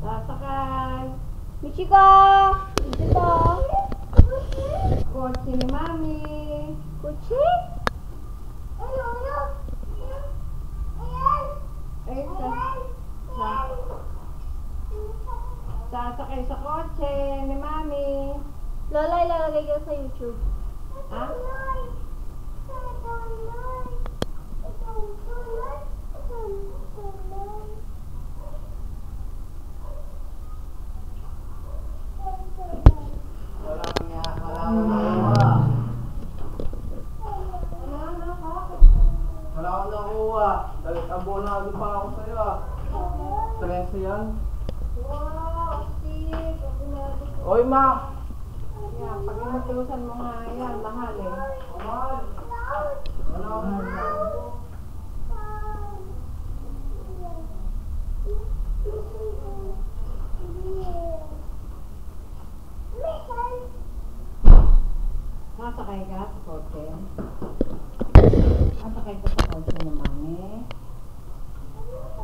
Sasakay. Michiko! Dito. Kotse ni Mami. Kutsi? Eh, sasakay sa kotse ni Mami. Lola, ilalagay ko sa YouTube. Ha? Wala akong nakuha. Abonado pa ako sa'yo ah. 13 yan. Wow, Steve. Oy ma! Yan, pag inutusan mo nga yan, mahal eh. Aman! Wala akong nakuha. Sasakay ka sa kotse. Sasakay ka sa kotse ni Mami.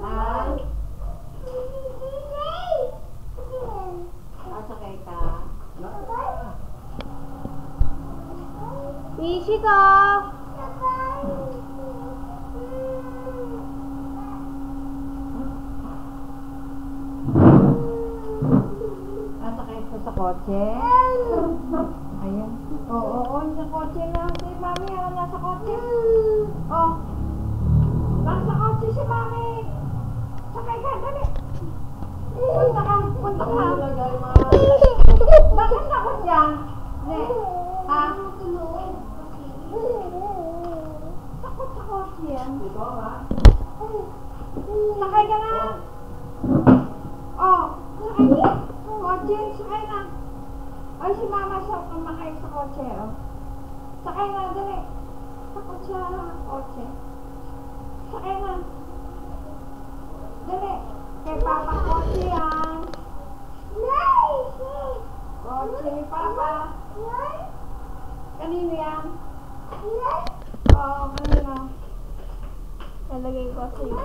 Ha? Sasakay ka. Michiko! Sasakay ka sa kotse. Ayun. Oo, sa kotse na si Mami. Ano nasa kotse? Oh. Nasa kotse si Mami. Sakay ka, dali. Punta ka, punta ka. Bakit takot yan? Ne? Ha? Takot sa kotse yan. Ito ha? Sakay ka na. Oh, sakay ka. Kotse, sakay na. Ay, si Mama siya kumakay sa kotse, oh. Sakay na, dali. Takot siya sa kotse. Sakay na. Dali. Kay Papa kotse yan. Kotse ni Papa. Kanino yan? Oo, kanino? Lalagay ko sa YouTube.